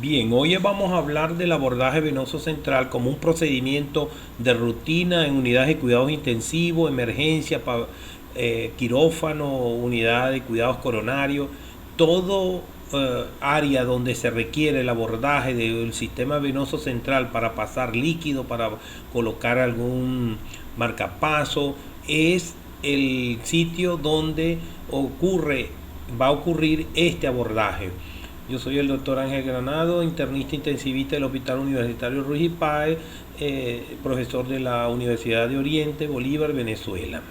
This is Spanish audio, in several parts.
Bien, hoy vamos a hablar del abordaje venoso central como un procedimiento de rutina en unidades de cuidados intensivos, emergencia, quirófano, unidad de cuidados coronarios, todo área donde se requiere el abordaje del sistema venoso central para pasar líquido, para colocar algún marcapaso, es el sitio donde va a ocurrir este abordaje. Yo soy el doctor Ángel Granado, internista intensivista del Hospital Universitario Ruiz y Páez, profesor de la Universidad de Oriente, Bolívar, Venezuela.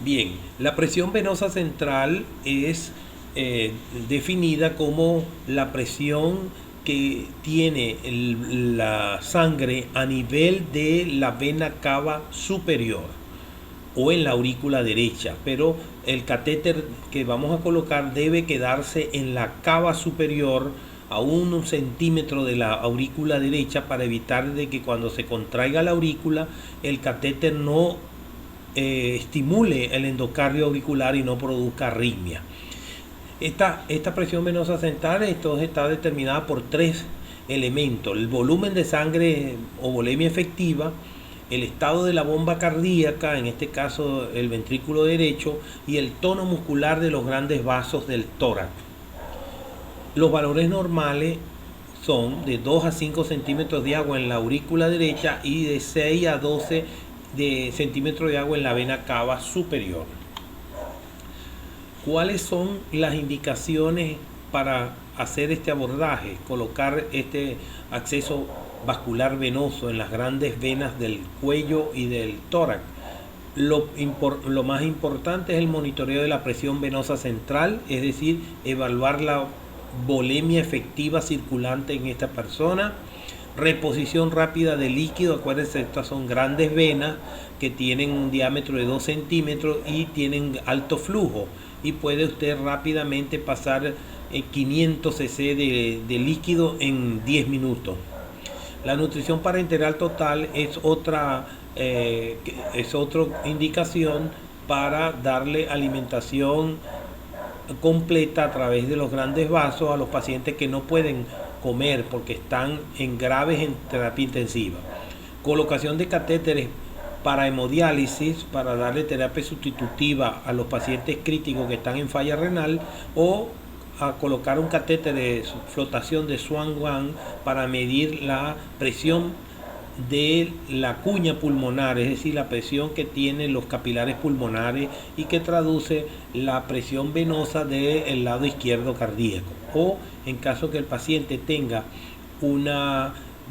Bien, la presión venosa central es definida como la presión que tiene la sangre a nivel de la vena cava superior o en la aurícula derecha, pero el catéter que vamos a colocar debe quedarse en la cava superior a 1 centímetro de la aurícula derecha para evitar de que cuando se contraiga la aurícula el catéter no estimule el endocardio auricular y no produzca arritmia. Esta presión venosa central está determinada por 3 elementos: el volumen de sangre o volemia efectiva, el estado de la bomba cardíaca, en este caso el ventrículo derecho, y el tono muscular de los grandes vasos del tórax. Los valores normales son de 2 a 5 centímetros de agua en la aurícula derecha y de 6 a 12 centímetros de agua en la vena cava superior. ¿Cuáles son las indicaciones para hacer este abordaje? Colocar este acceso vascular venoso en las grandes venas del cuello y del tórax. Lo más importante es el monitoreo de la presión venosa central, es decir, evaluar la volemia efectiva circulante en esta persona. Reposición rápida de líquido, acuérdense, estas son grandes venas que tienen un diámetro de 2 centímetros y tienen alto flujo, y puede usted rápidamente pasar 500 cc de líquido en 10 minutos. La nutrición parenteral total es otra indicación para darle alimentación completa a través de los grandes vasos a los pacientes que no pueden comer porque están en terapia intensiva. Colocación de catéteres para hemodiálisis, para darle terapia sustitutiva a los pacientes críticos que están en falla renal, o a colocar un catéter de flotación de Swan-Ganz para medir la presión de la cuña pulmonar, es decir, la presión que tienen los capilares pulmonares y que traduce la presión venosa del lado izquierdo cardíaco. O en caso que el paciente tenga un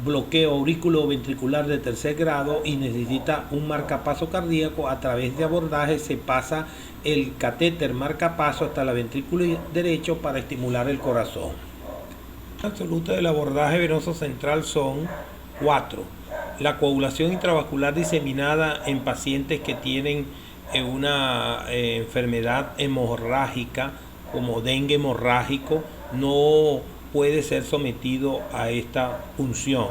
bloqueo auriculoventricular de 3er grado y necesita un marcapaso cardíaco, a través de abordaje se pasa el catéter marcapaso hasta la ventrículo derecho para estimular el corazón. La absoluta del abordaje venoso central son 4. La coagulación intravascular diseminada en pacientes que tienen una enfermedad hemorrágica como dengue hemorrágico no puede ser sometido a esta punción.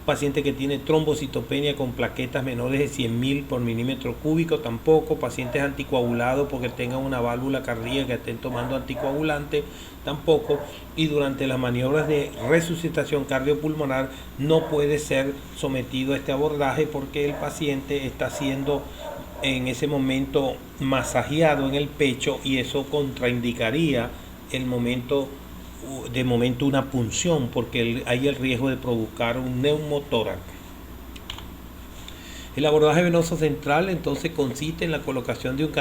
Paciente que tiene trombocitopenia con plaquetas menores de 100.000 por milímetro cúbico tampoco. Pacientes anticoagulados porque tengan una válvula cardíaca que estén tomando anticoagulante tampoco. Y durante las maniobras de resucitación cardiopulmonar no puede ser sometido a este abordaje porque el paciente está siendo en ese momento masajeado en el pecho y eso contraindicaría de momento una punción, porque hay el riesgo de provocar un neumotórax. El abordaje venoso central entonces consiste en la colocación de un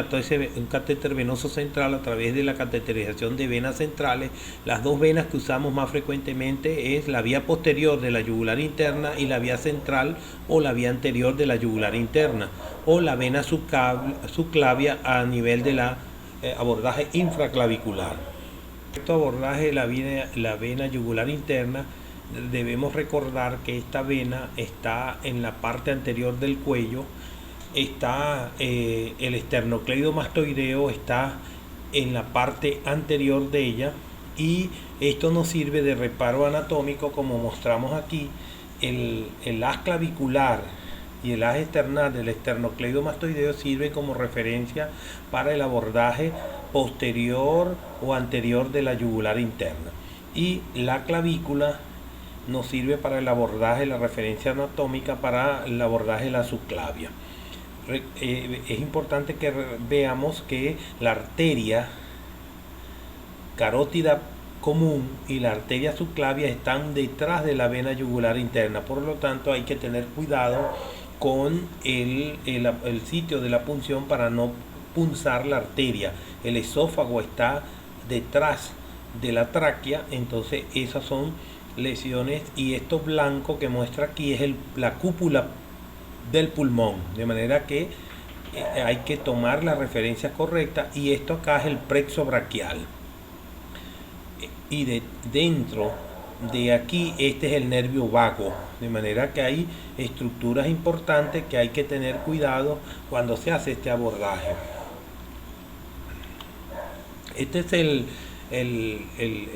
catéter venoso central a través de la cateterización de venas centrales. Las 2 venas que usamos más frecuentemente es la vía posterior de la yugular interna y la vía central o la vía anterior de la yugular interna, o la vena subclavia a nivel de la abordaje infraclavicular. Respecto a abordaje de la vena yugular interna, debemos recordar que esta vena está en la parte anterior del cuello, está el esternocleidomastoideo está en la parte anterior de ella, y esto nos sirve de reparo anatómico, como mostramos aquí. El haz clavicular y el haz external del esternocleidomastoideo sirve como referencia para el abordaje posterior o anterior de la yugular interna. y la clavícula nos sirve para el abordaje, la referencia anatómica para el abordaje de la subclavia. Es importante que veamos que la arteria carótida común y la arteria subclavia están detrás de la vena yugular interna, por lo tanto hay que tener cuidado con el sitio de la punción para no punzar la arteria. El esófago está detrás de la tráquea, entonces esas son lesiones, y esto blanco que muestra aquí es la cúpula del pulmón, de manera que hay que tomar las referencias correctas, y esto acá es el plexo braquial, y dentro de aquí este es el nervio vago, de manera que hay estructuras importantes que hay que tener cuidado cuando se hace este abordaje. Este es el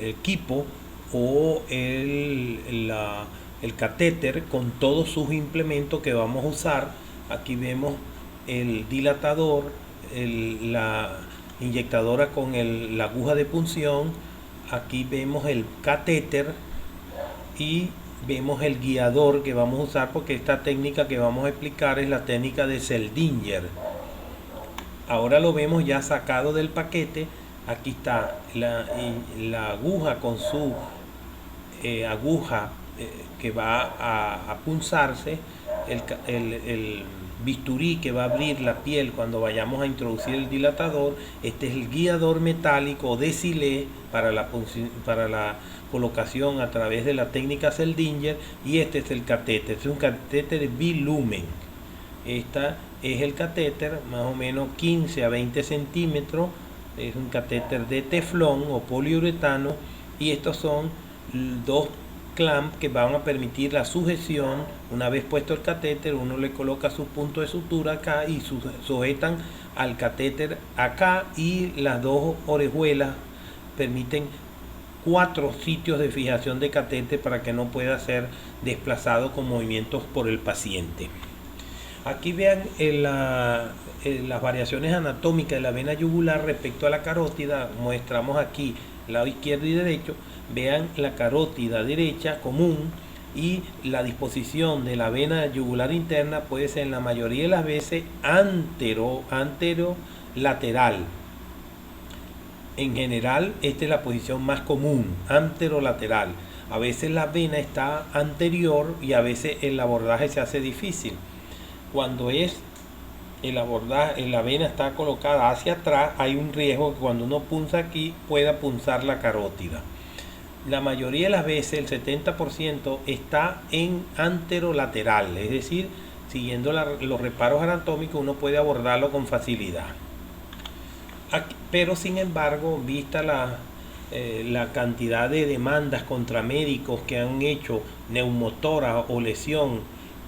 equipo o el catéter con todos sus implementos que vamos a usar. Aquí vemos el dilatador, la inyectadora con la aguja de punción. Aquí vemos el catéter y vemos el guiador que vamos a usar, porque esta técnica que vamos a explicar es la técnica de Seldinger. Ahora lo vemos ya sacado del paquete. Aquí está la aguja con su aguja que va a punzarse, el bisturí que va a abrir la piel cuando vayamos a introducir el dilatador. Este es el guiador metálico de Silé para la colocación a través de la técnica Seldinger, y este es el catéter. Es un catéter bilumen. Este es el catéter, más o menos 15 a 20 centímetros. Es un catéter de teflón o poliuretano, y estos son dos clamp que van a permitir la sujeción. Una vez puesto el catéter, uno le coloca sus puntos de sutura acá y sujetan al catéter acá, y las dos orejuelas permiten 4 sitios de fijación de catéter para que no pueda ser desplazado con movimientos por el paciente. Aquí vean las variaciones anatómicas de la vena yugular respecto a la carótida. Mostramos aquí lado izquierdo y derecho. Vean la carótida derecha común, y la disposición de la vena yugular interna puede ser en la mayoría de las veces anterolateral. En general, esta es la posición más común, anterolateral. A veces la vena está anterior y a veces el abordaje se hace difícil. Cuando es el abordaje, la vena está colocada hacia atrás, hay un riesgo que cuando uno punza aquí pueda punzar la carótida. La mayoría de las veces, el 70%, está en anterolateral, es decir, siguiendo los reparos anatómicos uno puede abordarlo con facilidad. Aquí, pero sin embargo, vista la cantidad de demandas contra médicos que han hecho neumotora o lesión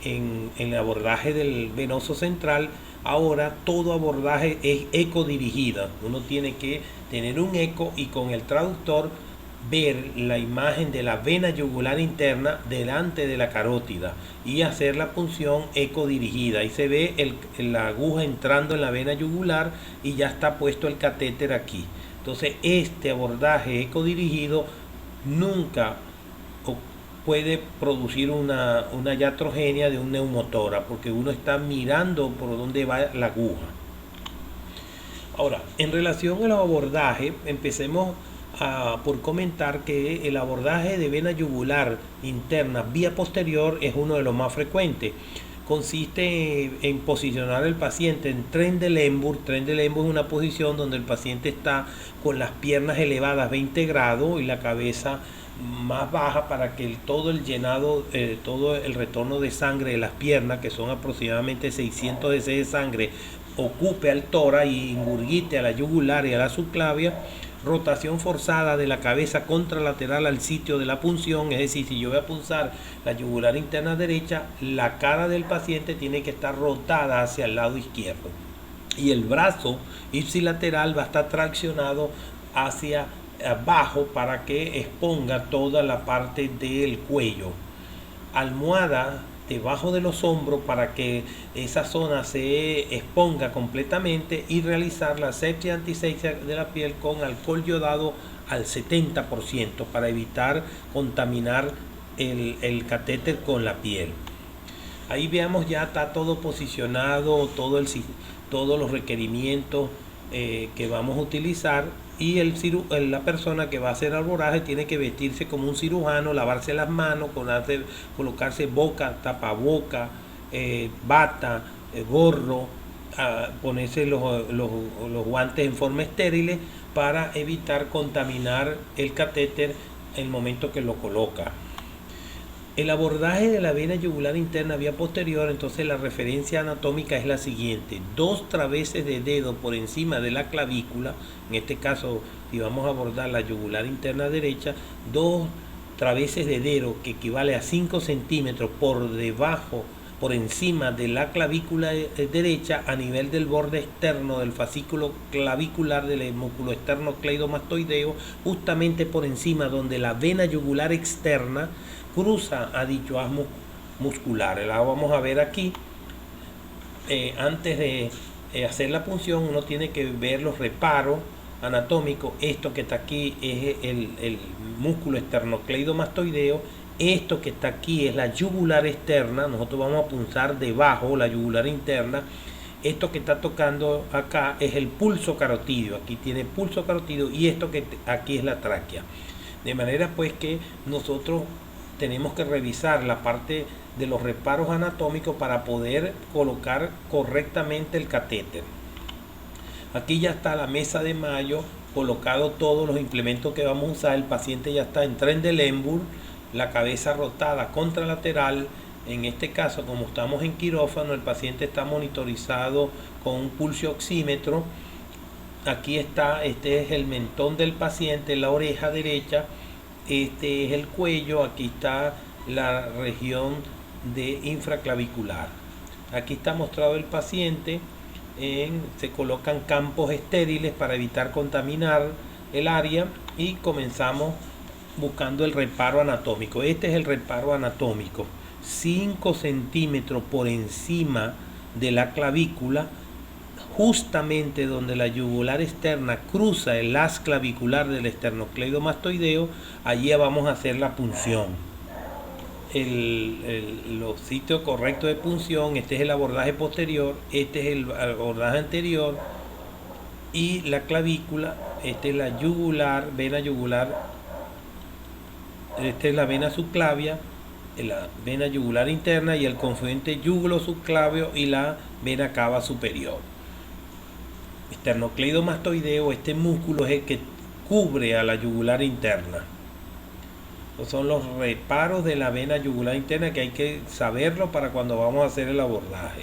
en el abordaje del venoso central, ahora todo abordaje es ecodirigido. Uno tiene que tener un eco y con el traductor ver la imagen de la vena yugular interna delante de la carótida y hacer la punción ecodirigida. Ahí se ve la aguja entrando en la vena yugular y ya está puesto el catéter aquí. Entonces este abordaje ecodirigido nunca puede producir una iatrogenia de un neumotora, porque uno está mirando por dónde va la aguja. Ahora, en relación al abordaje, empecemos por comentar que el abordaje de vena yugular interna vía posterior es uno de los más frecuentes. Consiste en posicionar al paciente en tren de Lemburg. Tren de Lemburg es una posición donde el paciente está con las piernas elevadas 20 grados y la cabeza más baja, para que todo el llenado, todo el retorno de sangre de las piernas, que son aproximadamente 600 cc de sangre, ocupe al tórax y ingurgite a la yugular y a la subclavia. Rotación forzada de la cabeza contralateral al sitio de la punción, es decir, si yo voy a punzar la yugular interna derecha, la cara del paciente tiene que estar rotada hacia el lado izquierdo, y el brazo ipsilateral va a estar traccionado hacia abajo para que exponga toda la parte del cuello. Almohada debajo de los hombros para que esa zona se exponga completamente y realizar la asepsia y antisepsia de la piel con alcohol yodado al 70% para evitar contaminar el catéter con la piel. Ahí veamos, ya está todo posicionado, todos los requerimientos que vamos a utilizar, y la persona que va a hacer abordaje tiene que vestirse como un cirujano, lavarse las manos, colocarse boca, tapaboca, bata, gorro, ponerse los guantes en forma estéril para evitar contaminar el catéter en el momento que lo coloca. El abordaje de la vena yugular interna vía posterior, entonces la referencia anatómica es la siguiente: 2 traveses de dedo por encima de la clavícula, en este caso si vamos a abordar la yugular interna derecha, 2 traveses de dedo que equivale a 5 centímetros por debajo, por encima de la clavícula derecha, a nivel del borde externo del fascículo clavicular del músculo externo cleidomastoideo, justamente por encima donde la vena yugular externa cruza a dicho haz muscular. La vamos a ver aquí. Antes de hacer la punción, uno tiene que ver los reparos anatómicos. Esto que está aquí es el músculo esternocleidomastoideo. Esto que está aquí es la yugular externa. Nosotros vamos a punzar debajo la yugular interna. Esto que está tocando acá es el pulso carotidio. Aquí tiene pulso carotidio, y esto que aquí es la tráquea. De manera pues que nosotros tenemos que revisar la parte de los reparos anatómicos para poder colocar correctamente el catéter. Aquí ya está la mesa de Mayo, colocado todos los implementos que vamos a usar. El paciente ya está en Trendelenburg, la cabeza rotada contralateral. En este caso, como estamos en quirófano, el paciente está monitorizado con un pulso oxímetro. Aquí está, este es el mentón del paciente, la oreja derecha. Este es el cuello, aquí está la región de infraclavicular. Aquí está mostrado el paciente, se colocan campos estériles para evitar contaminar el área, y comenzamos buscando el reparo anatómico. Este es el reparo anatómico: 5 centímetros por encima de la clavícula, justamente donde la yugular externa cruza el haz clavicular del esternocleidomastoideo. Allí vamos a hacer la punción. Los sitios correctos de punción: este es el abordaje posterior, este es el abordaje anterior, y la clavícula, esta es la yugular, vena yugular, esta es la vena subclavia, la vena yugular interna, y el confluente yugulo subclavio y la vena cava superior. Esternocleidomastoideo, este músculo es el que cubre a la yugular interna. Estos son los reparos de la vena yugular interna, que hay que saberlo para cuando vamos a hacer el abordaje.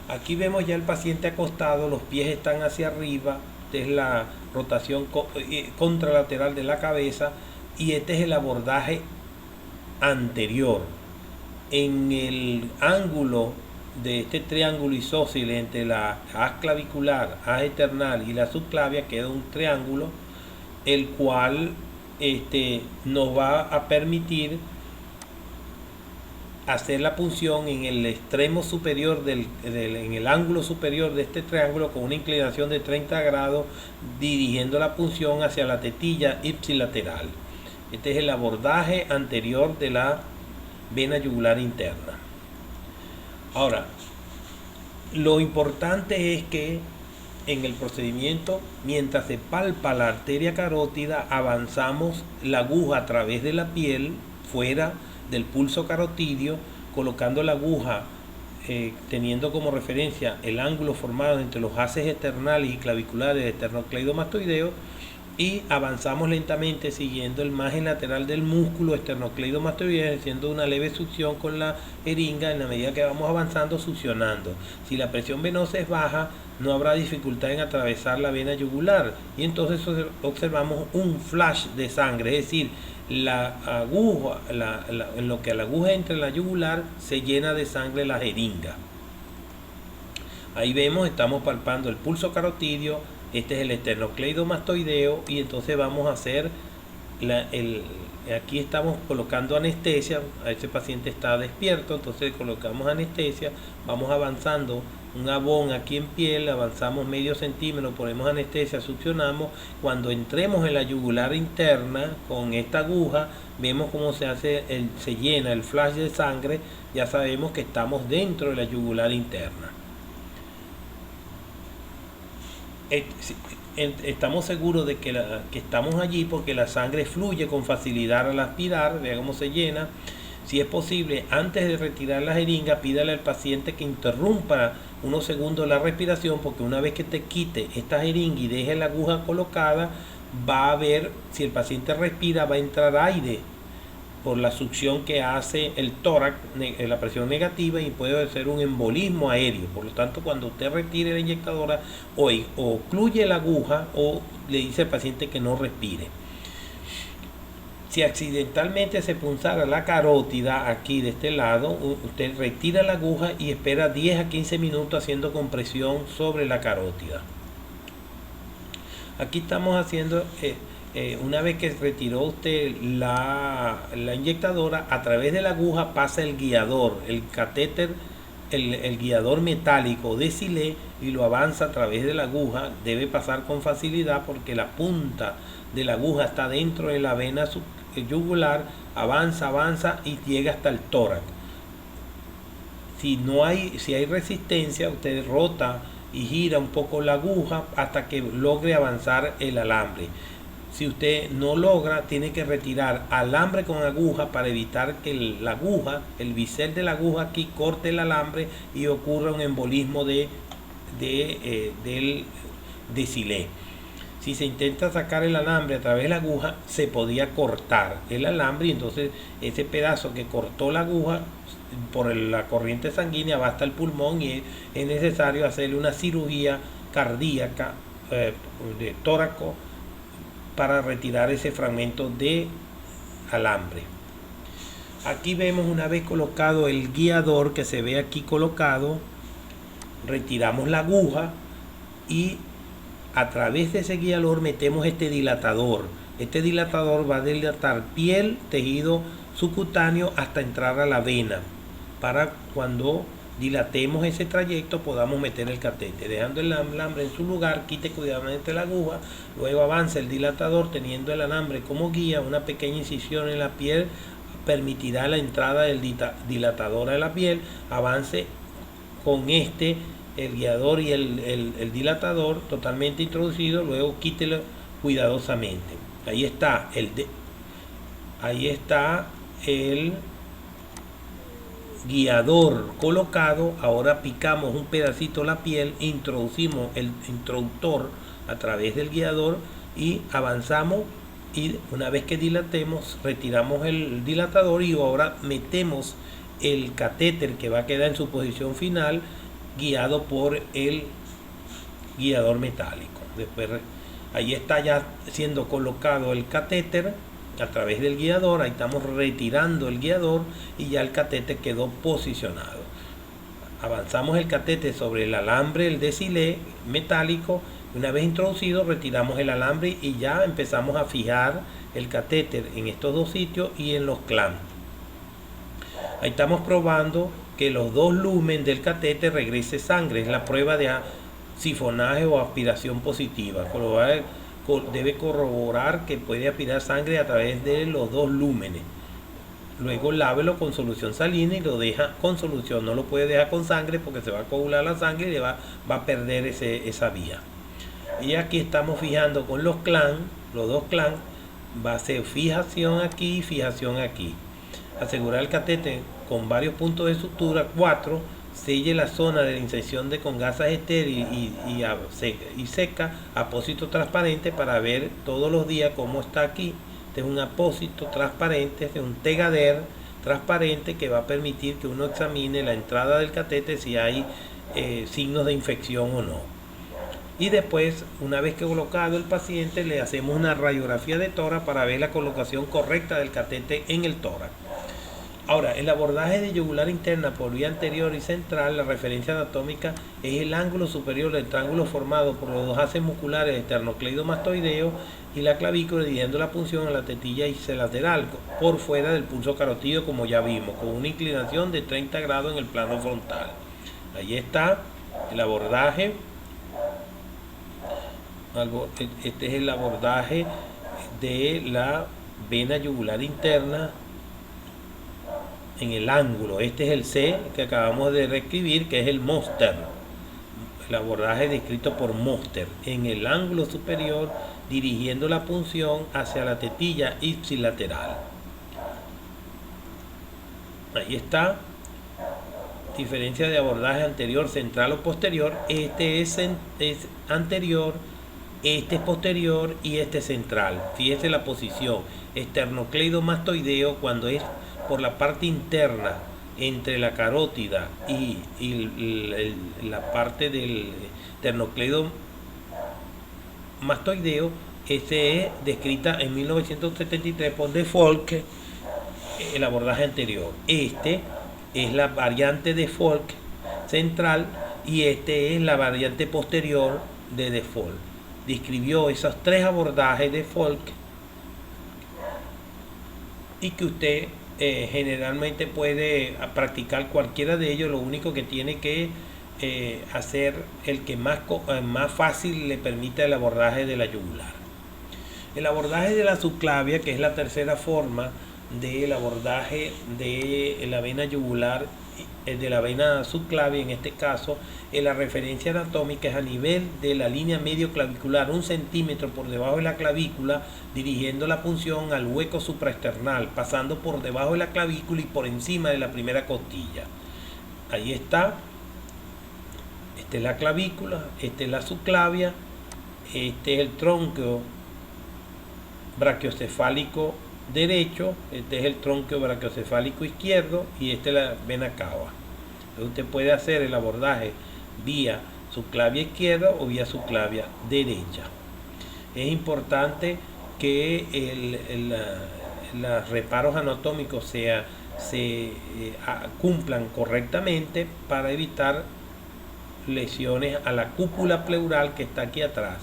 Aquí vemos ya el paciente acostado, los pies están hacia arriba. Esta es la rotación contralateral de la cabeza, y este es el abordaje anterior. En el ángulo de este triángulo isósceles entre la haz clavicular, haz esternal y la subclavia queda un triángulo, el cual nos va a permitir hacer la punción en el extremo superior en el ángulo superior de este triángulo, con una inclinación de 30 grados, dirigiendo la punción hacia la tetilla ipsilateral. Este es el abordaje anterior de la vena yugular interna. Ahora, lo importante es que en el procedimiento, mientras se palpa la arteria carótida, avanzamos la aguja a través de la piel, fuera del pulso carotidio, colocando la aguja teniendo como referencia el ángulo formado entre los haces esternales y claviculares del esternocleidomastoideo, y avanzamos lentamente siguiendo el margen lateral del músculo esternocleidomastoideo, haciendo una leve succión con la jeringa en la medida que vamos avanzando, succionando. Si la presión venosa es baja, no habrá dificultad en atravesar la vena yugular, y entonces observamos un flash de sangre, es decir, la aguja, en lo que la aguja entra en la yugular, se llena de sangre la jeringa. Ahí vemos, estamos palpando el pulso carotidio. Este es el esternocleidomastoideo, y entonces vamos a hacer la- el- aquí estamos colocando anestesia, a ese paciente está despierto, entonces colocamos anestesia, vamos avanzando un abón aquí en piel, avanzamos medio centímetro, ponemos anestesia, succionamos. Cuando entremos en la yugular interna con esta aguja, vemos cómo se llena el flash de sangre, ya sabemos que estamos dentro de la yugular interna. Estamos seguros de que estamos allí porque la sangre fluye con facilidad al aspirar, vea cómo se llena. Si es posible, antes de retirar la jeringa, pídale al paciente que interrumpa unos segundos la respiración, porque una vez que te quite esta jeringa y deje la aguja colocada, va a ver si el paciente respira, va a entrar aire por la succión que hace el tórax, la presión negativa, y puede ser un embolismo aéreo. Por lo tanto, cuando usted retire la inyectadora, o ocluye la aguja o le dice al paciente que no respire. Si accidentalmente se punzara la carótida aquí de este lado, usted retira la aguja y espera 10 a 15 minutos haciendo compresión sobre la carótida. Aquí estamos haciendo, una vez que retiró usted la inyectadora, a través de la aguja pasa el guiador, el catéter, el guiador metálico de Silet, y lo avanza a través de la aguja. Debe pasar con facilidad porque la punta de la aguja está dentro de la vena yugular, avanza y llega hasta el tórax. Si hay resistencia, usted rota y gira un poco la aguja hasta que logre avanzar el alambre. Si usted no logra, tiene que retirar alambre con aguja para evitar que la aguja, el bisel de la aguja aquí, corte el alambre y ocurra un embolismo de Silet. Si se intenta sacar el alambre a través de la aguja, se podía cortar el alambre, y entonces ese pedazo que cortó la aguja por la corriente sanguínea va hasta el pulmón, y es necesario hacerle una cirugía cardíaca de tóraco para retirar ese fragmento de alambre. Aquí vemos, una vez colocado el guiador que se ve aquí colocado, retiramos la aguja y a través de ese guiador metemos este dilatador. Este dilatador va a dilatar piel, tejido subcutáneo hasta entrar a la vena, para cuando dilatemos ese trayecto podamos meter el catéter. Dejando el alambre en su lugar, quite cuidadosamente la aguja, luego avanza el dilatador teniendo el alambre como guía. Una pequeña incisión en la piel permitirá la entrada del dilatador a la piel. Avance con el guiador y el dilatador totalmente introducido, luego quítelo cuidadosamente. Ahí está el guiador colocado. Ahora picamos un pedacito la piel, introducimos el introductor a través del guiador y avanzamos, y una vez que dilatemos retiramos el dilatador, y ahora metemos el catéter que va a quedar en su posición final, guiado por el guiador metálico. Después ahí está ya siendo colocado el catéter a través del guiador. Ahí estamos retirando el guiador y ya el catéter quedó posicionado. Avanzamos el catéter sobre el alambre, el de Silet metálico. Una vez introducido, retiramos el alambre y ya empezamos a fijar el catéter en estos dos sitios y en los clamps. Ahí estamos probando que los dos lumen del catéter regrese sangre. Es la prueba de sifonaje o aspiración positiva. Debe corroborar que puede aspirar sangre a través de los dos lúmenes. Luego lávelo con solución salina y lo deja con solución. No lo puede dejar con sangre porque se va a coagular la sangre y le va a perder esa vía. Y aquí estamos fijando con los dos clamps. Va a ser fijación aquí y fijación aquí. Asegurar el catéter con varios puntos de sutura. 4. Selle la zona de la inserción con gasas estéril y seca, apósito transparente, para ver todos los días cómo está aquí. Este es un apósito transparente, este es un tegader transparente que va a permitir que uno examine la entrada del catéter si hay signos de infección o no. Y después, una vez que colocado el paciente, le hacemos una radiografía de tórax para ver la colocación correcta del catéter en el tórax. Ahora, el abordaje de yugular interna por vía anterior y central, la referencia anatómica es el ángulo superior del triángulo formado por los dos haces musculares esternocleidomastoideo y la clavícula, dividiendo la punción a la tetilla ipsilateral por fuera del pulso carotido, como ya vimos, con una inclinación de 30 grados en el plano frontal. Ahí está el abordaje. Este es el abordaje de la vena yugular interna en el ángulo. Este es el C que acabamos de reescribir, que es el Monster. El abordaje descrito por Monster en el ángulo superior, dirigiendo la punción hacia la tetilla ipsilateral. Ahí está. Diferencia de abordaje anterior, central o posterior. Este es anterior, este es posterior y este es central. Fíjese la posición. Esternocleidomastoideo cuando es por la parte interna entre la carótida y la parte del esternocleidomastoideo. Este es descrita en 1973 por De Volk, el abordaje anterior. Este es la variante de Volk central y este es la variante posterior de De Volk. Describió esos tres abordajes de Volk y que usted generalmente puede practicar cualquiera de ellos. Lo único que tiene que hacer el que más fácil le permita el abordaje de la yugular. El abordaje de la subclavia, que es la tercera forma del abordaje de la vena yugular, de la vena subclavia en este caso, la referencia anatómica es a nivel de la línea medio clavicular, 1 centímetro por debajo de la clavícula, dirigiendo la punción al hueco supraesternal, pasando por debajo de la clavícula y por encima de la primera costilla. Ahí está. Esta es la clavícula, esta es la subclavia, este es el tronco brachiocefálico derecho, este es el tronco brachiocefálico izquierdo y esta es la vena cava. Entonces usted puede hacer el abordaje vía subclavia izquierda o vía subclavia derecha. Es importante que los reparos anatómicos se cumplan correctamente para evitar lesiones a la cúpula pleural que está aquí atrás.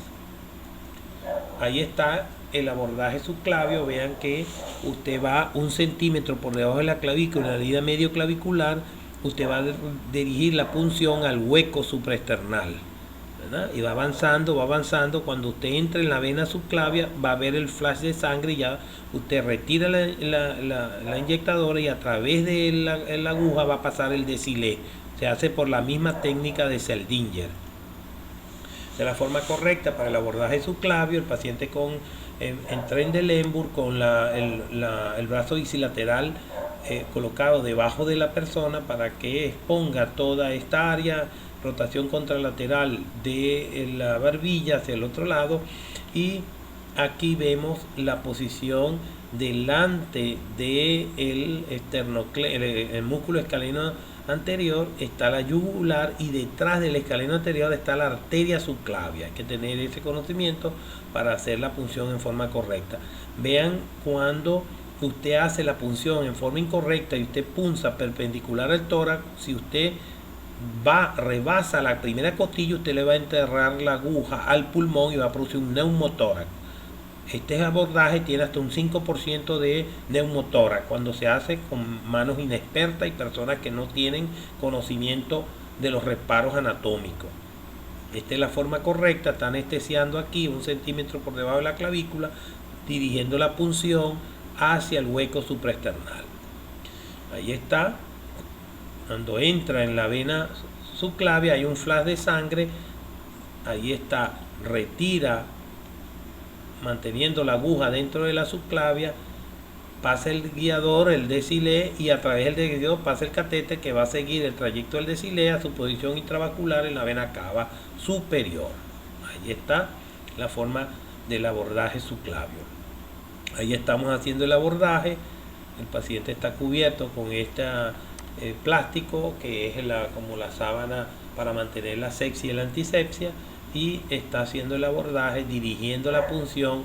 Ahí está el abordaje subclavio. Vean que usted va 1 centímetro por debajo de la clavícula, en la línea medio clavicular. Usted va a dirigir la punción al hueco supraesternal, ¿verdad? Y va avanzando. Cuando usted entre en la vena subclavia va a ver el flash de sangre y ya usted retira la inyectadora y a través de la aguja va a pasar el decilé. Se hace por la misma técnica de Seldinger. De la forma correcta para el abordaje subclavio, el paciente en Trendelenburg con el brazo ipsilateral colocado debajo de la persona para que exponga toda esta área, rotación contralateral de la barbilla hacia el otro lado, y aquí vemos la posición delante del el músculo escaleno anterior está la yugular y detrás del escaleno anterior está la arteria subclavia. Hay que tener ese conocimiento para hacer la punción en forma correcta. Vean cuando usted hace la punción en forma incorrecta y usted punza perpendicular al tórax, si usted rebasa la primera costilla, usted le va a enterrar la aguja al pulmón y va a producir un neumotórax. Este abordaje tiene hasta un 5% de neumotórax cuando se hace con manos inexpertas y personas que no tienen conocimiento de los reparos anatómicos. Esta es la forma correcta. Está anestesiando aquí 1 centímetro por debajo de la clavícula, dirigiendo la punción hacia el hueco supraesternal. Ahí está. Cuando entra en la vena subclavia hay un flash de sangre. Ahí está. Retira, manteniendo la aguja dentro de la subclavia, pasa el guiador, el decilé, y a través del guiador pasa el catéter que va a seguir el trayecto del decilé a su posición intravascular en la vena cava superior. Ahí está la forma del abordaje subclavio. Ahí estamos haciendo el abordaje. El paciente está cubierto con este plástico que es como la sábana para mantener la asepsia y la antisepsia, y está haciendo el abordaje dirigiendo la punción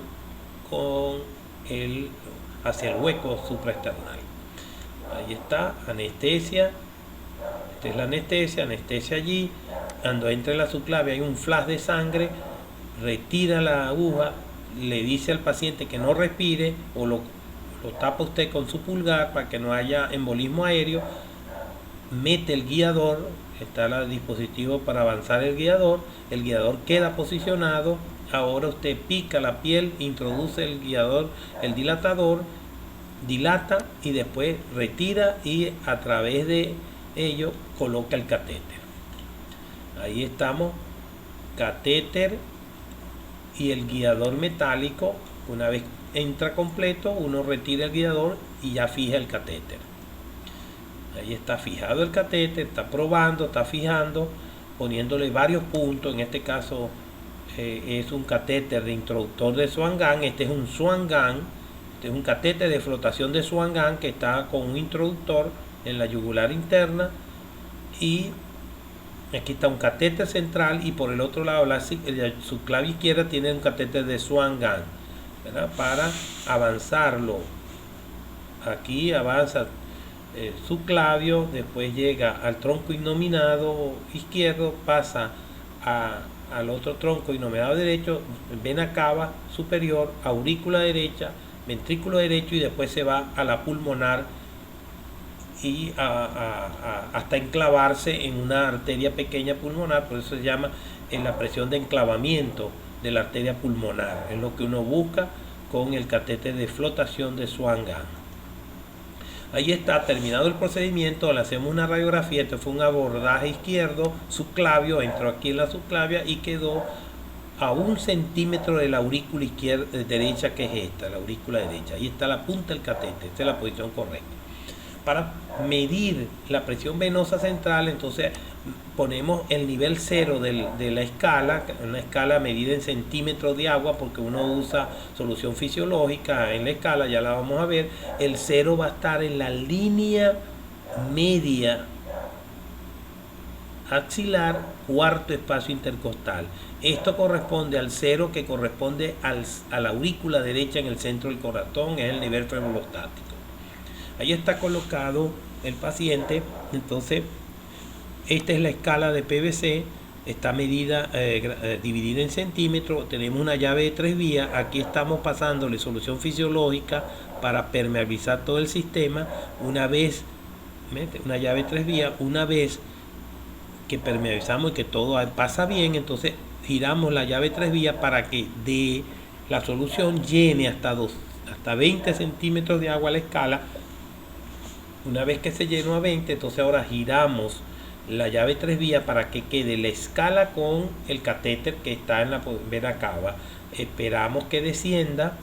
hacia el hueco supraesternal. Ahí está, anestesia. Esta es la anestesia, anestesia allí. Cuando entra en la subclavia hay un flash de sangre, retira la aguja, le dice al paciente que no respire o lo tapa usted con su pulgar para que no haya embolismo aéreo, mete el guiador, está el dispositivo para avanzar el guiador queda posicionado, ahora usted pica la piel, introduce el guiador, el dilatador, dilata y después retira y a través de ello coloca el catéter. Ahí estamos, catéter y el guiador metálico. Una vez entra completo, uno retira el guiador y ya fija el catéter. Ahí está fijado el catéter, está probando, está fijando, poniéndole varios puntos. En este caso es un catéter de introductor de Swan-Ganz. Este es un Swan-Ganz, este es un catéter de flotación de Swan-Ganz que está con un introductor en la yugular interna, y aquí está un catéter central, y por el otro lado la subclavia izquierda tiene un catéter de Swan-Ganz, para avanzarlo. Aquí avanza subclavio, después llega al tronco innominado izquierdo, pasa al otro tronco innominado derecho, vena cava superior, aurícula derecha, ventrículo derecho, y después se va a la pulmonar y hasta enclavarse en una arteria pequeña pulmonar. Por eso se llama la presión de enclavamiento de la arteria pulmonar. Es lo que uno busca con el catéter de flotación de Swan-Ganz. Ahí está, terminado el procedimiento, le hacemos una radiografía. Esto fue un abordaje izquierdo, subclavio, entró aquí en la subclavia y quedó a 1 centímetro de la aurícula izquierda, derecha, que es esta, la aurícula derecha. Ahí está la punta del catéter, esta es la posición correcta. Para medir la presión venosa central, entonces ponemos el nivel 0 de la escala, una escala medida en centímetros de agua, porque uno usa solución fisiológica en la escala, ya la vamos a ver. El 0 va a estar en la línea media axilar, cuarto espacio intercostal. Esto corresponde al 0 que corresponde a la aurícula derecha en el centro del corazón, es el nivel femorostático. Ahí está colocado el paciente. Entonces, esta es la escala de PVC, está medida, dividida en centímetros. Tenemos una llave de 3 vías. Aquí estamos pasándole solución fisiológica para permeabilizar todo el sistema. Una vez, una llave de 3 vías, una vez que permeabilizamos y que todo pasa bien, entonces giramos la llave de 3 vías para que de la solución llene hasta 20 centímetros de agua a la escala. Una vez que se llenó a 20, entonces ahora giramos la llave 3 vías para que quede la escala con el catéter que está en la vena cava. Esperamos que descienda,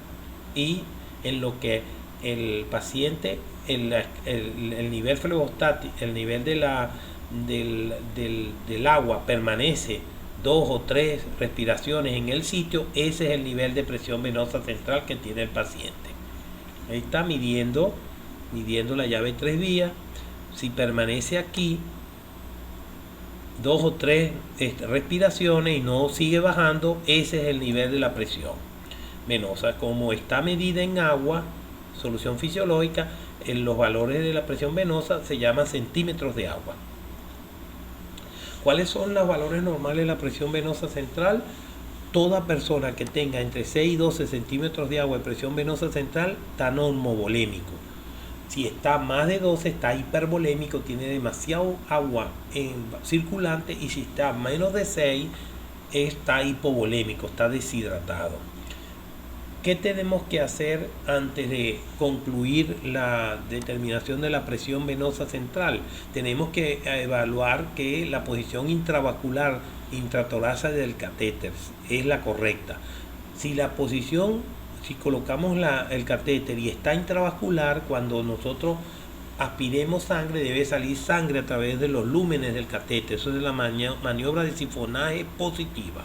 y en lo que el paciente, el nivel flebostático, el nivel del agua permanece 2 o 3 respiraciones en el sitio, ese es el nivel de presión venosa central que tiene el paciente. Ahí está midiendo la llave 3 vías. Si permanece aquí 2 o 3 respiraciones y no sigue bajando, ese es el nivel de la presión venosa. Como está medida en agua, solución fisiológica, los valores de la presión venosa se llaman centímetros de agua. ¿Cuáles son los valores normales de la presión venosa central? Toda persona que tenga entre 6 y 12 centímetros de agua de presión venosa central está normovolémico. Si está más de 12 está hipervolémico, tiene demasiado agua circulante, y si está menos de 6 está hipovolémico, está deshidratado. ¿Qué tenemos que hacer antes de concluir la determinación de la presión venosa central? Tenemos que evaluar que la posición intravascular, intratorácica del catéter es la correcta. Si colocamos el catéter y está intravascular, cuando nosotros aspiremos sangre, debe salir sangre a través de los lúmenes del catéter. Eso es la maniobra de sifonaje positiva.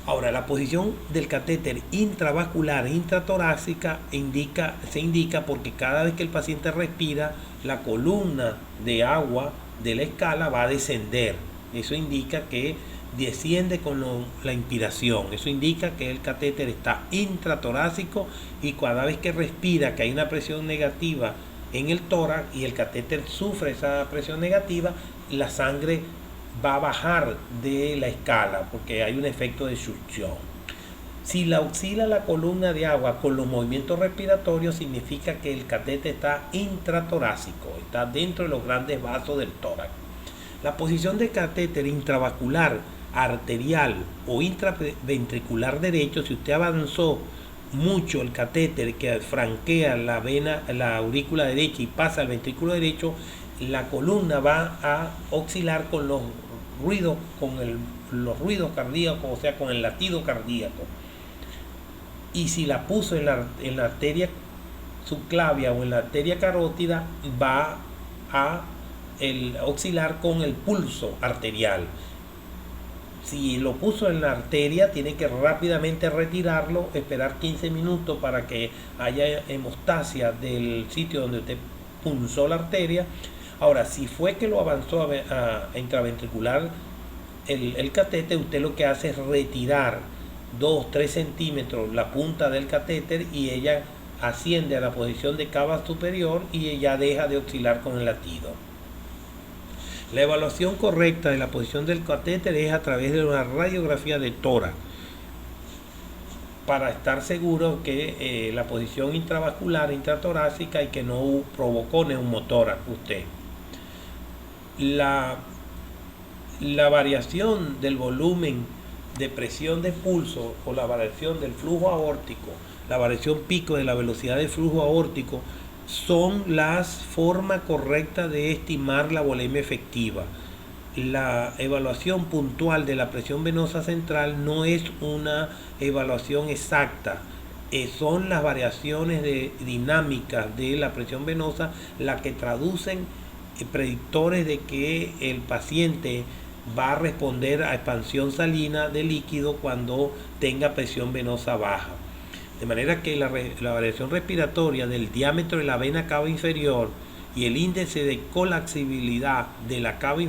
Ahora, la posición del catéter intravascular, intratorácica, se indica porque cada vez que el paciente respira, la columna de agua de la escala va a descender. Eso indica que desciende con la inspiración. Eso indica que el catéter está intratorácico, y cada vez que respira, que hay una presión negativa en el tórax y el catéter sufre esa presión negativa, la sangre va a bajar de la escala porque hay un efecto de succión. Si la oscila la columna de agua con los movimientos respiratorios, significa que el catéter está intratorácico, está dentro de los grandes vasos del tórax. La posición del catéter intravascular, arterial o intraventricular derecho, si usted avanzó mucho el catéter que franquea la vena, la aurícula derecha y pasa al ventrículo derecho, la columna va a oscilar con los ruidos, los ruidos cardíacos, o sea, con el latido cardíaco. Y si la puso en la arteria subclavia o en la arteria carótida, va a oscilar con el pulso arterial. Si lo puso en la arteria, tiene que rápidamente retirarlo, esperar 15 minutos para que haya hemostasia del sitio donde usted punzó la arteria. Ahora, si fue que lo avanzó a intraventricular el catéter, usted lo que hace es retirar 2-3 centímetros la punta del catéter y ella asciende a la posición de cava superior y ella deja de oscilar con el latido. La evaluación correcta de la posición del catéter es a través de una radiografía de tórax para estar seguro que la posición intravascular, intratorácica y que no provocó neumotórax usted. La variación del volumen de presión de pulso o la variación del flujo aórtico, la variación pico de la velocidad de flujo aórtico, son las formas correctas de estimar la volemia efectiva. La evaluación puntual de la presión venosa central no es una evaluación exacta. Son las variaciones dinámicas de la presión venosa las que traducen predictores de que el paciente va a responder a expansión salina de líquido cuando tenga presión venosa baja. De manera que la variación respiratoria del diámetro de la vena cava inferior y el índice de colapsibilidad de la cava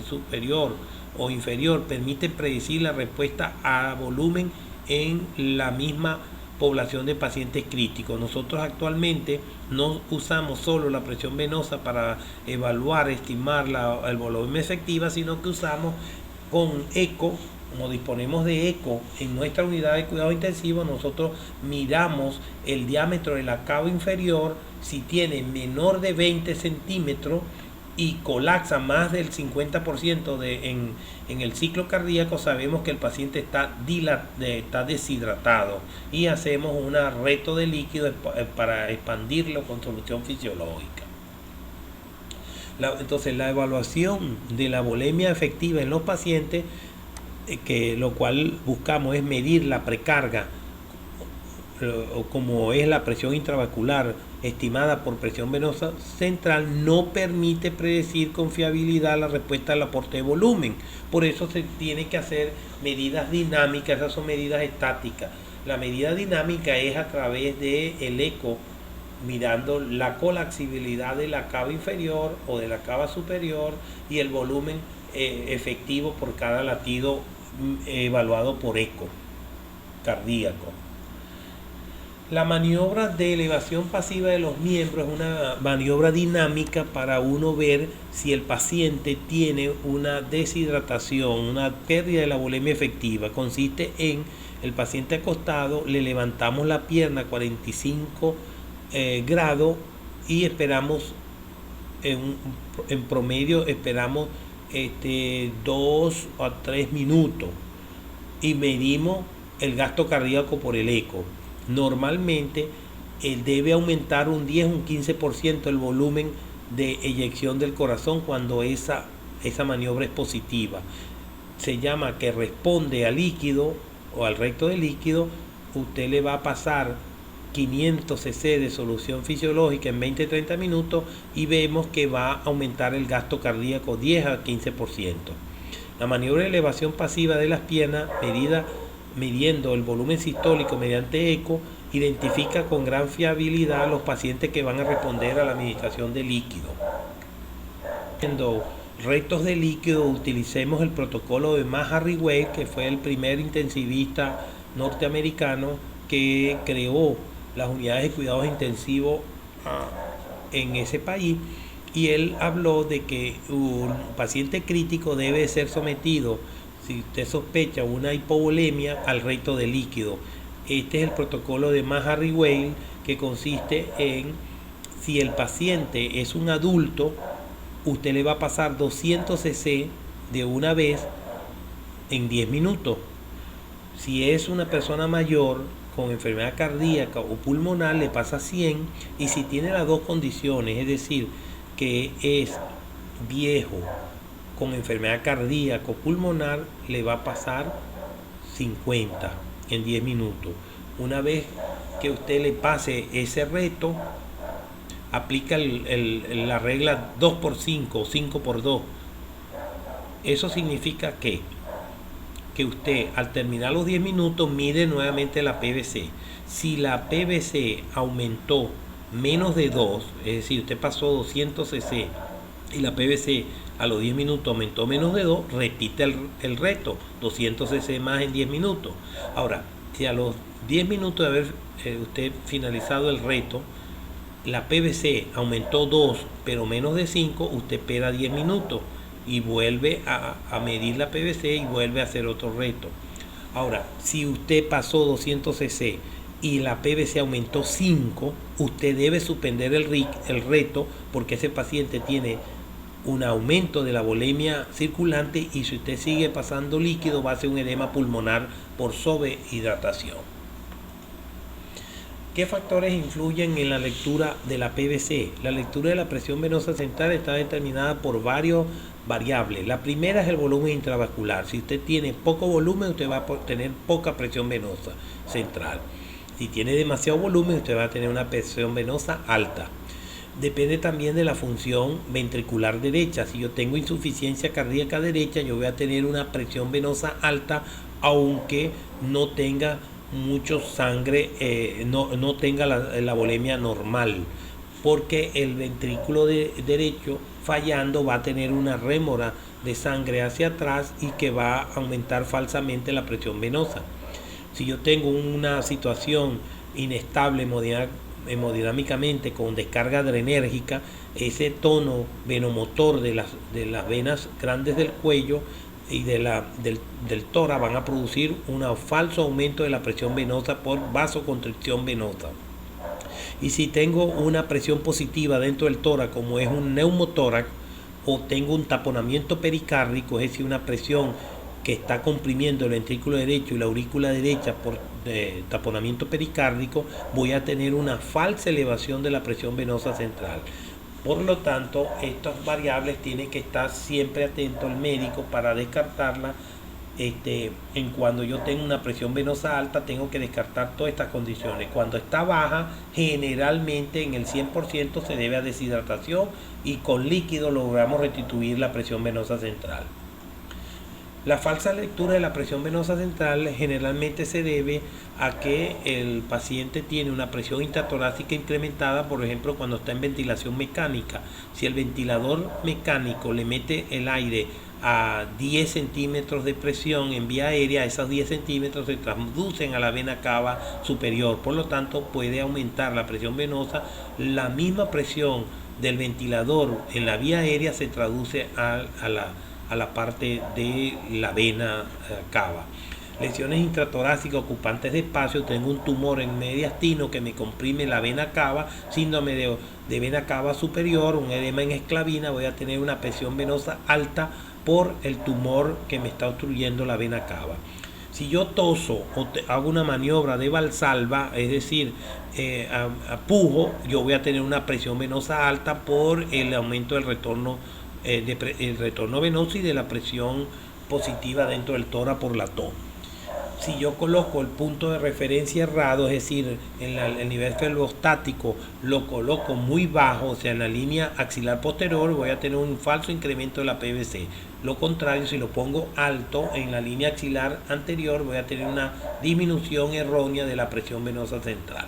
superior o inferior permiten predecir la respuesta a volumen en la misma población de pacientes críticos. Nosotros actualmente no usamos solo la presión venosa para evaluar, estimar el volumen efectiva, sino que usamos con eco. Como disponemos de eco en nuestra unidad de cuidado intensivo, nosotros miramos el diámetro de la cava inferior. Si tiene menor de 20 centímetros y colapsa más del 50% en el ciclo cardíaco, sabemos que el paciente está deshidratado y hacemos un reto de líquido para expandirlo con solución fisiológica. Entonces, la evaluación de la volemia efectiva en los pacientes, lo cual buscamos es medir la precarga, o como es la presión intravascular estimada por presión venosa central, no permite predecir con fiabilidad la respuesta al aporte de volumen. Por eso se tiene que hacer medidas dinámicas. Esas son medidas estáticas. La medida dinámica es a través del eco, mirando la colapsibilidad de la cava inferior o de la cava superior y el volumen efectivo por cada latido evaluado por eco cardíaco. La maniobra de elevación pasiva de los miembros es una maniobra dinámica para uno ver si el paciente tiene una deshidratación, una pérdida de la volemia efectiva. Consiste en el paciente acostado, le levantamos la pierna a 45 grados y esperamos, en promedio esperamos 2 a 3 minutos y medimos el gasto cardíaco por el eco. Normalmente debe aumentar un 10 o un 15% el volumen de eyección del corazón cuando esa maniobra es positiva. Se llama que responde al líquido o al recto de líquido. Usted le va a pasar 500 cc de solución fisiológica en 20-30 minutos y vemos que va a aumentar el gasto cardíaco 10 a 15%. La maniobra de elevación pasiva de las piernas, midiendo el volumen sistólico mediante eco, identifica con gran fiabilidad a los pacientes que van a responder a la administración de líquido. Siendo rectos de líquido, utilicemos el protocolo de Matt Harriwell, que fue el primer intensivista norteamericano que creó las unidades de cuidados intensivos en ese país, y él habló de que un paciente crítico debe ser sometido, si usted sospecha una hipovolemia, al reto de líquido. Este es el protocolo de Maher-Weill, que consiste en, si el paciente es un adulto, usted le va a pasar 200 cc de una vez en 10 minutos. Si es una persona mayor con enfermedad cardíaca o pulmonar, le pasa 100, y si tiene las dos condiciones, es decir, que es viejo con enfermedad cardíaca o pulmonar, le va a pasar 50 en 10 minutos. Una vez que usted le pase ese reto, aplica la regla 2x5 o 5x2. Eso significa que usted, al terminar los 10 minutos, mide nuevamente la PVC. Si la PVC aumentó menos de 2, es decir, usted pasó 200 cc y la PVC a los 10 minutos aumentó menos de 2, repite el reto, 200 cc más en 10 minutos. Ahora, si a los 10 minutos de haber usted finalizado el reto, la PVC aumentó 2, pero menos de 5, usted espera 10 minutos y vuelve a medir la PVC y vuelve a hacer otro reto. Ahora, si usted pasó 200 cc y la PVC aumentó 5, usted debe suspender el reto, porque ese paciente tiene un aumento de la volemia circulante, y si usted sigue pasando líquido va a ser un edema pulmonar por sobrehidratación. ¿Qué factores influyen en la lectura de la PVC? La lectura de la presión venosa central está determinada por varias variables. La primera es el volumen intravascular. Si usted tiene poco volumen, usted va a tener poca presión venosa central. Si tiene demasiado volumen, usted va a tener una presión venosa alta. Depende también de la función ventricular derecha. Si yo tengo insuficiencia cardíaca derecha, yo voy a tener una presión venosa alta, aunque no tenga mucho sangre, no tenga la volemia normal, porque el ventrículo derecho fallando va a tener una rémora de sangre hacia atrás y que va a aumentar falsamente la presión venosa. Si yo tengo una situación inestable hemodinámicamente con descarga adrenérgica, ese tono venomotor de las venas grandes del cuello y del tórax van a producir un falso aumento de la presión venosa por vasoconstricción venosa. Y si tengo una presión positiva dentro del tórax, como es un neumotórax, o tengo un taponamiento pericárdico, es decir, una presión que está comprimiendo el ventrículo derecho y la aurícula derecha por taponamiento pericárdico, voy a tener una falsa elevación de la presión venosa central. Por lo tanto, estas variables tienen que estar siempre atento al médico para descartarlas. En cuando yo tengo una presión venosa alta, tengo que descartar todas estas condiciones. Cuando está baja, generalmente en el 100% se debe a deshidratación, y con líquido logramos restituir la presión venosa central. La falsa lectura de la presión venosa central generalmente se debe a que el paciente tiene una presión intratorácica incrementada, por ejemplo, cuando está en ventilación mecánica. Si el ventilador mecánico le mete el aire a 10 centímetros de presión en vía aérea, esos 10 centímetros se traducen a la vena cava superior, por lo tanto puede aumentar la presión venosa. La misma presión del ventilador en la vía aérea se traduce a la parte de la vena cava. Lesiones intratorácicas ocupantes de espacio, tengo un tumor en mediastino que me comprime la vena cava, síndrome de vena cava superior, un edema en esclavina, voy a tener una presión venosa alta por el tumor que me está obstruyendo la vena cava. Si yo toso o hago una maniobra de Valsalva, es decir, pujo, yo voy a tener una presión venosa alta por el aumento del retorno venoso y de la presión positiva dentro del tórax por la tos. Si yo coloco el punto de referencia errado, es decir, el nivel felostático lo coloco muy bajo, o sea, en la línea axilar posterior, voy a tener un falso incremento de la PVC. Lo contrario, si lo pongo alto en la línea axilar anterior, voy a tener una disminución errónea de la presión venosa central.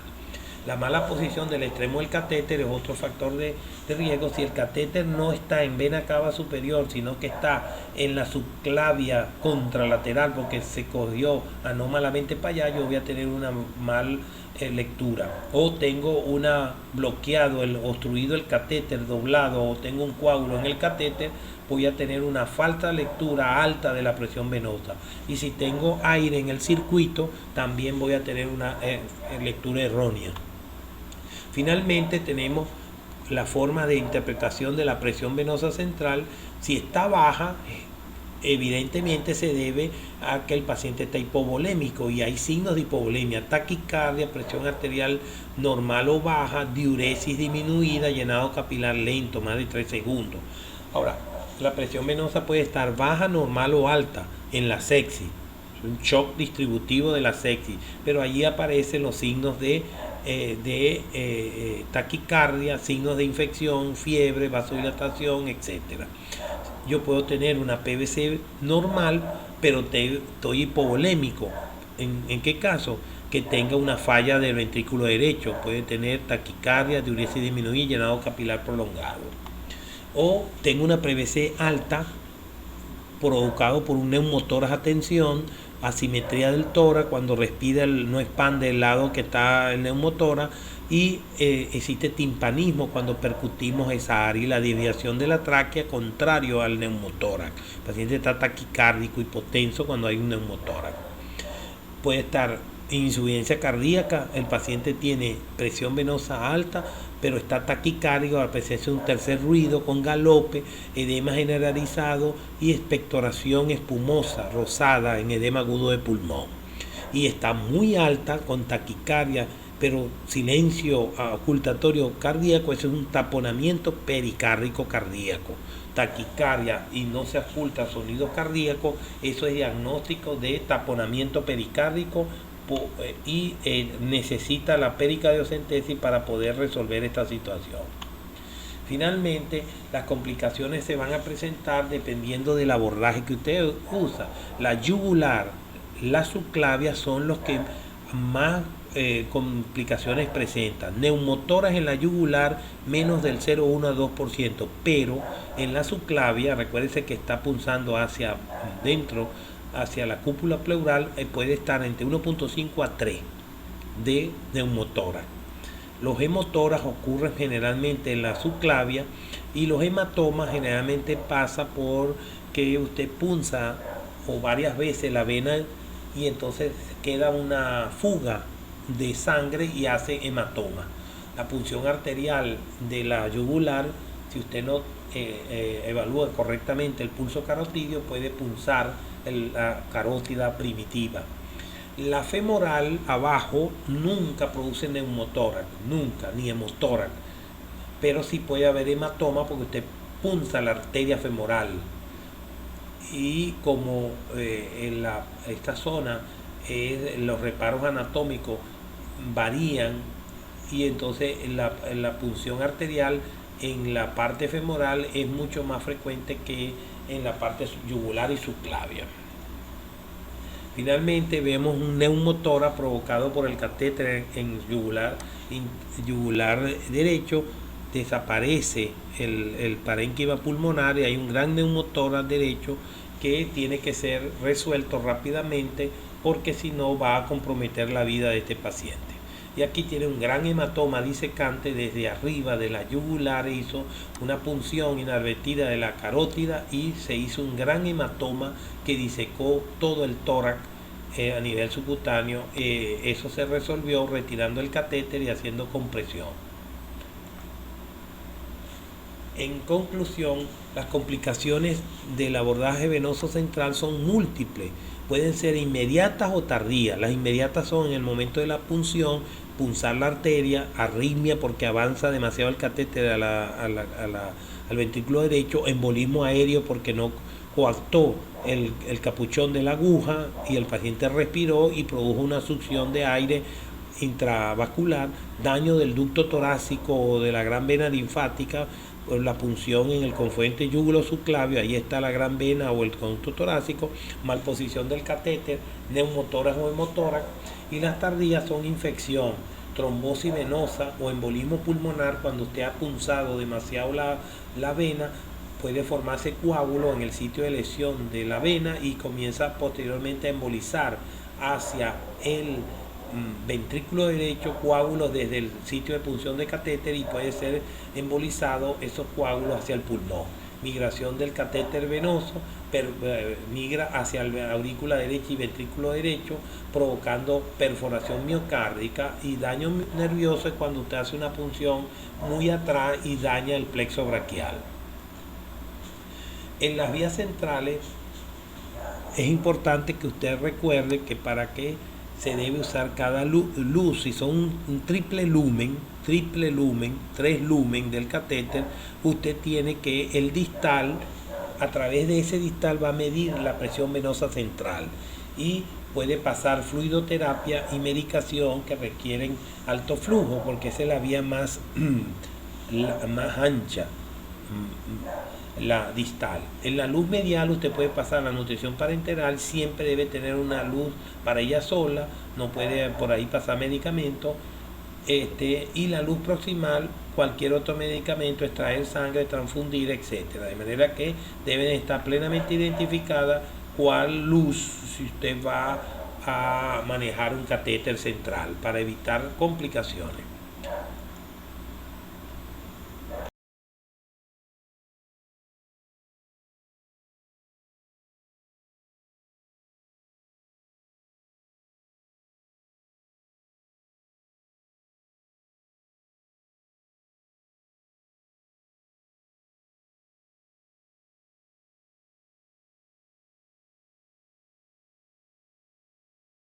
La mala posición del extremo del catéter es otro factor de riesgo. Si el catéter no está en vena cava superior, sino que está en la subclavia contralateral porque se cogió anómalamente para allá, yo voy a tener una mal lectura, o tengo una bloqueado, obstruido el catéter, doblado, o tengo un coágulo en el catéter, voy a tener una falta de lectura alta de la presión venosa. Y si tengo aire en el circuito, también voy a tener una lectura errónea. Finalmente tenemos la forma de interpretación de la presión venosa central. Si está baja, evidentemente se debe a que el paciente está hipovolémico y hay signos de hipovolemia: taquicardia, presión arterial normal o baja, diuresis disminuida, llenado capilar lento, más de 3 segundos. Ahora, la presión venosa puede estar baja, normal o alta en la sepsis, un shock distributivo de la sepsis, pero allí aparecen los signos de taquicardia, signos de infección, fiebre, vasodilatación, etcétera. Yo puedo tener una PVC normal, pero estoy hipovolémico. ¿En qué caso? Que tenga una falla del ventrículo derecho. Puede tener taquicardia, diuresis disminuida, llenado capilar prolongado. O tengo una PVC alta, provocado por un neumotórax a tensión, asimetría del tórax, cuando respira no expande el lado que está el neumotórax, y existe timpanismo cuando percutimos esa área, y la desviación de la tráquea contrario al neumotórax. El paciente está taquicárdico, hipotenso cuando hay un neumotórax. Puede estar insuficiencia cardíaca, el paciente tiene presión venosa alta, pero está taquicárdico, a presencia de un tercer ruido con galope, edema generalizado y expectoración espumosa, rosada, en edema agudo de pulmón. Y está muy alta con taquicardia, pero silencio ocultatorio cardíaco, eso es un taponamiento pericárdico cardíaco. Taquicardia y no se oculta sonido cardíaco, eso es diagnóstico de taponamiento pericárdico y necesita la pericardiocentesis para poder resolver esta situación. Finalmente, las complicaciones se van a presentar dependiendo del abordaje que usted usa. La yugular, la subclavia son los que más complicaciones presentan. Neumotoras en la yugular menos del 0,1 a 2%, pero en la subclavia, recuérdese que está punzando hacia dentro, hacia la cúpula pleural, puede estar entre 1,5 a 3 de neumotórax. Los hemotoras ocurren generalmente en la subclavia, y los hematomas generalmente pasa por que usted punza o varias veces la vena y entonces queda una fuga de sangre y hace hematoma. La punción arterial de la yugular, si usted no evalúa correctamente el pulso carotidio, puede punzar la carótida primitiva. La femoral abajo nunca produce neumotórax, nunca, ni hemotórax, pero sí puede haber hematoma porque usted punza la arteria femoral. Y como esta zona, los reparos anatómicos varían, y entonces la punción arterial en la parte femoral es mucho más frecuente que en la parte yugular y subclavia. Finalmente vemos un neumotórax provocado por el catéter en yugular derecho. Desaparece el parénquima pulmonar y hay un gran neumotórax derecho que tiene que ser resuelto rápidamente, porque si no va a comprometer la vida de este paciente. Y aquí tiene un gran hematoma disecante desde arriba de la yugular, hizo una punción inadvertida de la carótida y se hizo un gran hematoma que disecó todo el tórax a nivel subcutáneo. Eso se resolvió retirando el catéter y haciendo compresión. En conclusión, las complicaciones del abordaje venoso central son múltiples. Pueden ser inmediatas o tardías. Las inmediatas son en el momento de la punción, punzar la arteria, arritmia porque avanza demasiado el catéter al ventrículo derecho, embolismo aéreo porque no coactó el capuchón de la aguja y el paciente respiró y produjo una succión de aire intravascular, daño del ducto torácico o de la gran vena linfática, por la punción en el confluente yugulo-subclavio, ahí está la gran vena o el conducto torácico, malposición del catéter, neumotórax o hemotórax. Y las tardías son infección, trombosis venosa o embolismo pulmonar. Cuando usted ha punzado demasiado la vena, puede formarse coágulo en el sitio de lesión de la vena y comienza posteriormente a embolizar hacia ventrículo derecho coágulos desde el sitio de punción de catéter y puede ser embolizado esos coágulos hacia el pulmón. Migración del catéter venoso migra hacia la aurícula derecha y ventrículo derecho, provocando perforación miocárdica, y daño nervioso es cuando usted hace una punción muy atrás y daña el plexo braquial. En las vías centrales es importante que usted recuerde que para que se debe usar cada luz, si son un triple lumen, 3 lumen del catéter, usted tiene que el distal, a través de ese distal va a medir la presión venosa central y puede pasar fluidoterapia y medicación que requieren alto flujo, porque esa es la vía más ancha, la distal. En la luz medial usted puede pasar la nutrición parenteral, siempre debe tener una luz para ella sola, no puede por ahí pasar medicamentos, y la luz proximal, cualquier otro medicamento, extraer sangre, transfundir, etcétera. De manera que deben estar plenamente identificadas cuál luz, si usted va a manejar un catéter central, para evitar complicaciones.